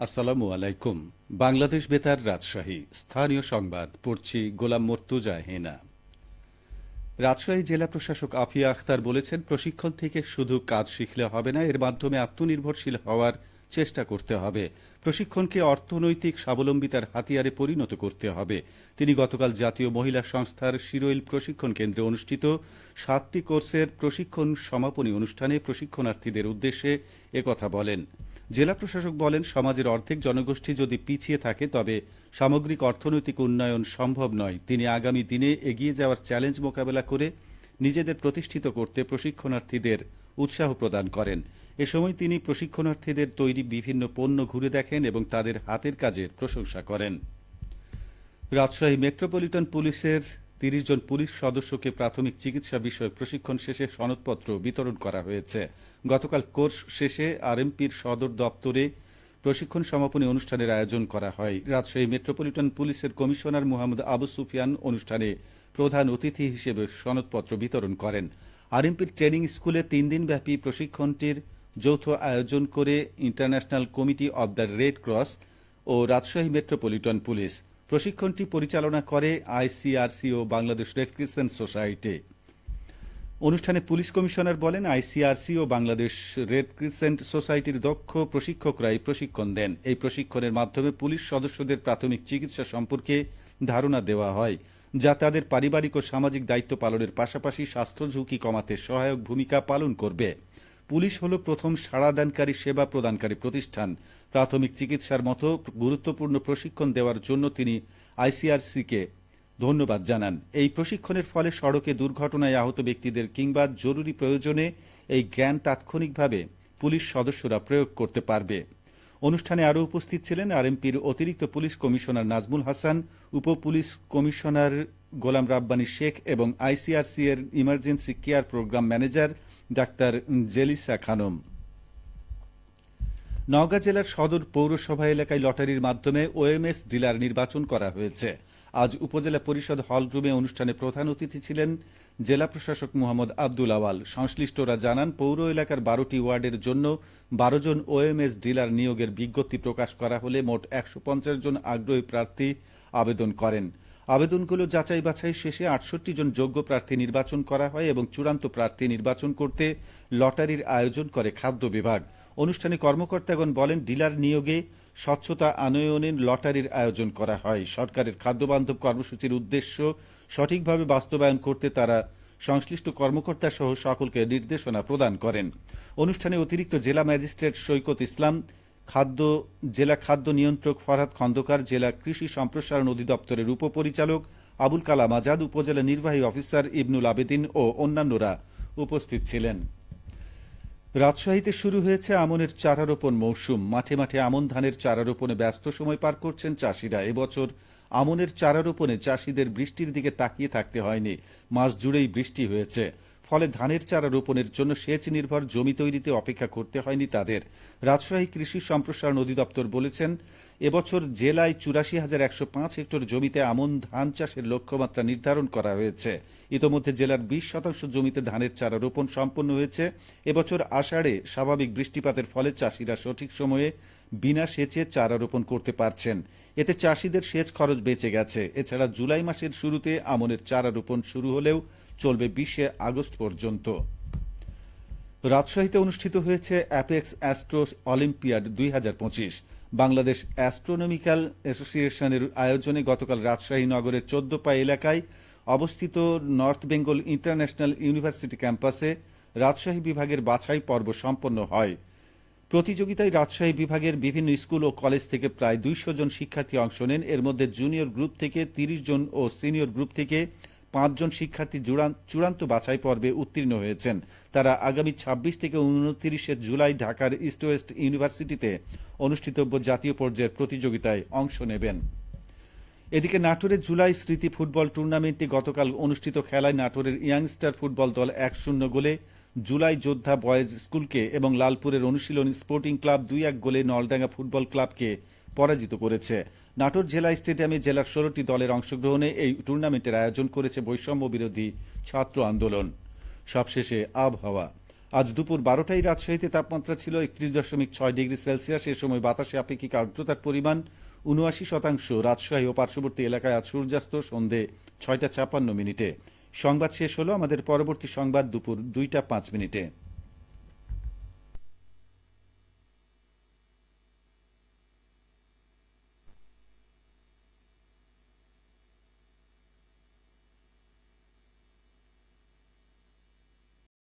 আসসালামু আলাইকুম। বাংলাদেশ বেতার রাজশাহী স্থানীয় সংবাদ পড়ছি গোলাম মর্তুজা হেনা। রাজশাহী জেলা প্রশাসক আফিয়া আখতার বলেছেন, প্রশিক্ষণ থেকে শুধু কাজ শিখলে হবে না, এর মাধ্যমে আত্মনির্ভরশীল হওয়ার চেষ্টা করতে হবে। প্রশিক্ষণকে অর্থনৈতিক স্বাবলম্বিতার হাতিয়ারে পরিণত করতে হবে। তিনি গতকাল জাতীয় মহিলা সংস্থার শিরোইল প্রশিক্ষণ কেন্দ্রে অনুষ্ঠিত 7টি কোর্সের প্রশিক্ষণ সমাপনী অনুষ্ঠানে প্রশিক্ষণার্থীদের উদ্দেশ্যে একথা বলেন। জেলা প্রশাসক বলেন, সমাজের অর্ধেক জনগোষ্ঠী যদি পিছিয়ে থাকে তবে সামগ্রিক অর্থনৈতিক উন্নয়ন সম্ভব নয়। তিনি আগামী দিনে এগিয়ে যাওয়ার চ্যালেঞ্জ মোকাবেলা করে নিজেদের প্রতিষ্ঠিত করতে প্রশিক্ষণার্থীদের উৎসাহ প্রদান করেন। এ সময় তিনি প্রশিক্ষণার্থীদের তৈরি বিভিন্ন পণ্য ঘুরে দেখেন এবং তাদের হাতের কাজের প্রশংসা করেন। রাজশাহী মেট্রোপলিটন পুলিশের 30 জন পুলিশ সদস্যকে প্রাথমিক চিকিৎসা বিষয়ক প্রশিক্ষণ শেষে সনদপত্র বিতরণ করা হয়েছে। গতকাল কোর্স শেষে আরএমপির সদর দপ্তরে প্রশিক্ষণ সমাপনী অনুষ্ঠানের আয়োজন করা হয়। রাজশাহী মেট্রোপলিটন পুলিশের কমিশনার মোহাম্মদ আবু সুফিয়ান অনুষ্ঠানে প্রধান অতিথি হিসেবে সনদপত্র বিতরণ করেন। আরএমপির ট্রেনিং স্কুলে 3 দিনব্যাপী প্রশিক্ষণটির যৌথ আয়োজন করে international committee of the red cross ও রাজশাহী মেট্রোপলিটন পুলিশ। প্রশিক্ষণটি পরিচালনা করে আইসিআরসি ও বাংলাদেশ রেড ক্রিসেন্ট সোসাইটি। অনুষ্ঠানে পুলিশ কমিশনার বলেন, আইসিআরসি ও বাংলাদেশ রেড ক্রিসেন্ট সোসাইটির দক্ষ প্রশিক্ষকরাই প্রশিক্ষণ দেন। এই প্রশিক্ষণের মাধ্যমে পুলিশ সদস্যদের প্রাথমিক চিকিৎসা সম্পর্কে ধারণা দেওয়া হয়, যা তাদের পারিবারিক ও সামাজিক দায়িত্ব পালনের পাশাপাশি স্বাস্থ্য ঝুঁকি কমাতে সহায়ক ভূমিকা পালন করবে। পুলিশ হল প্রথম সাড়াদানকারী সেবা প্রদানকারী প্রতিষ্ঠান। প্রাথমিক চিকিৎসার মতো গুরুত্বপূর্ণ প্রশিক্ষণ দেওয়ার জন্য তিনি আইসিআরসিকে ধন্যবাদ জানান। এই প্রশিক্ষণের ফলে সড়কে দুর্ঘটনায় আহত ব্যক্তিদের কিংবা জরুরি প্রয়োজনে এই জ্ঞান তাৎক্ষণিকভাবে পুলিশ সদস্যরা প্রয়োগ করতে পারবে। অনুষ্ঠানে আরও উপস্থিত ছিলেন আরএমপির অতিরিক্ত পুলিশ কমিশনার নাজমুল হাসান, উপ পুলিশ কমিশনার গোলাম রাব্বানী শেখ এবং আইসিআরসি এর ইমার্জেন্সি কেয়ার প্রোগ্রাম ম্যানেজার ডাক্তার জেলিসা খানম। নওগাঁ জেলার সদর পৌরসভা এলাকায় লটারির মাধ্যমে ওএমএস ডিলার নির্বাচন করা হয়েছে। আজ উপজেলা পরিষদ হল রুমে অনুষ্ঠানে প্রধান অতিথি ছিলেন জেলা প্রশাসক মোহাম্মদ আব্দুল আওয়াল। সংশ্লিষ্টরা জানান, পৌর এলাকার 12টি ওয়ার্ডের জন্য 12 জন ওএমএস ডিলার নিয়োগের বিজ্ঞপ্তি প্রকাশ করা হলে মোট 150 জন আগ্রহী প্রার্থী আবেদন করেন। আবেদনগুলো যাচাই বাছাই শেষে 68 জন যোগ্য প্রার্থী নির্বাচন করা হয় এবং চূড়ান্ত প্রার্থী নির্বাচন করতে লটারির আয়োজন করে খাদ্য বিভাগ। অনুষ্ঠানে কর্মকর্তাগণ বলেন, ডিলার নিয়োগে স্বচ্ছতা আনয়নের লটারির আয়োজন করা হয়। সরকারের খাদ্যবান্ধব কর্মসূচির উদ্দেশ্য সঠিকভাবে বাস্তবায়ন করতে তারা সংশ্লিষ্ট কর্মকর্তা সহ সকলকে নির্দেশনা প্রদান করেন। অনুষ্ঠানে অতিরিক্ত জেলা ম্যাজিস্ট্রেট সৈকত ইসলাম, জেলা খাদ্য নিয়ন্ত্রক ফরহাদ খন্দকার, জেলা কৃষি সম্প্রসারণ অধিদপ্তরের উপপরিচালক আবুল কালাম আজাদ, উপজেলা নির্বাহী অফিসার ইবনুল আবেদিন ও অন্যান্যরা উপস্থিত ছিলেন। রাজশাহীতে শুরু হয়েছে আমনের চারা রোপণ মৌসুম। মাঠে মাঠে আমন ধানের চারা রোপণে ব্যস্ত সময় পার করছেন চাষিরা। এবছর আমনের চারা রোপণে চাষিদের বৃষ্টির দিকে তাকিয়ে থাকতে হয়নি, মাস জুড়েই বৃষ্টি হয়েছে। ফলে ধানের চারা রোপণের জন্য সেচ নির্ভর জমি তৈরিতে অপেক্ষা করতে হয়নি তাদের। রাজশাহী কৃষি সম্প্রসারণ অধিদপ্তর বলেছেন, এবছর জেলায় 84,105 হেক্টর জমিতে আমন ধান চাষের লক্ষ্যমাত্রা নির্ধারণ করা হয়েছে। ইতোমধ্যে জেলার 20% জমিতে ধানের চারা রোপণ সম্পন্ন হয়েছে। এবছর আষাঢ়ে স্বাভাবিক বৃষ্টিপাতের ফলে চাষিরা সঠিক সময়ে বিনা সেচে চারা রোপণ করতে পারছেন। এতে চাষিদের সেচ খরচ বেঁচে গেছে। এছাড়া জুলাই মাসের শুরুতে আমনের চারা রোপণ শুরু হলেও চলবে 20 আগস্ট পর্যন্ত। রাজশাহীতে অনুষ্ঠিত হয়েছে apex astro olympiad 2025। Bangladesh astronomical অ্যাসোসিয়েশনের আয়োজনে গতকাল রাজশাহী নগরের 14 এলাকায় অবস্থিত নর্থ বেঙ্গল ইন্টারন্যাশনাল ইউনিভার্সিটি ক্যাম্পাসে রাজশাহী বিভাগের বাছাই পর্ব সম্পন্ন হয়। প্রতিযোগিতায় রাজশাহী বিভাগের বিভিন্ন স্কুল ও কলেজ থেকে প্রায় 200 জন শিক্ষার্থী অংশ নেন। এর মধ্যে জুনিয়র গ্রুপ থেকে 30 জন ও সিনিয়র গ্রুপ থেকে 5 জন শিক্ষার্থী চূড়ান্ত বাছাই পর্বে উত্তীর্ণ হয়েছেন। তারা আগামী 26 থেকে 29 জুলাই ঢাকার ইস্ট ওয়েস্ট ইউনিভার্সিটিতে অনুষ্ঠিতব্য জাতীয় পর্যায়ের প্রতিযোগিতায় অংশ নেবেন। এদিকে নাটোরে জুলাই স্মৃতি ফুটবল টুর্নামেন্টে গতকাল অনুষ্ঠিত খেলায় নাটোরের ইয়াংস্টার ফুটবল দল 1-0 গোলে জুলাই যোদ্ধা বয়েজ স্কুলকে এবং লালপুরের অনুশীলনী স্পোর্টিং ক্লাব 2-1 গোলে নলডাঙ্গা ফুটবল ক্লাবকে পরাজিত করেছে। নাটোর জেলা স্টেডিয়ামে জেলার 16টি দলের অংশগ্রহণে এই টুর্নামেন্টের আয়োজন করেছে বৈষম্য বিরোধী ছাত্র আন্দোলন। সবশেষে আবহাওয়া। আজ দুপুর 12টায় রাজশাহীতে তাপমাত্রা ছিল 31.6 ডিগ্রি সেলসিয়াস। এ সময় বাতাসে আপেক্ষিক আর্দ্রতার পরিমাণ 79%। রাজশাহী ও পার্শ্ববর্তী এলাকায় আজ সূর্যাস্ত সন্ধে 6টা 56 মিনিটে। সংবাদ শেষ হলো। আমাদের পরবর্তী সংবাদ দুপুর 2টা 5 মিনিটে।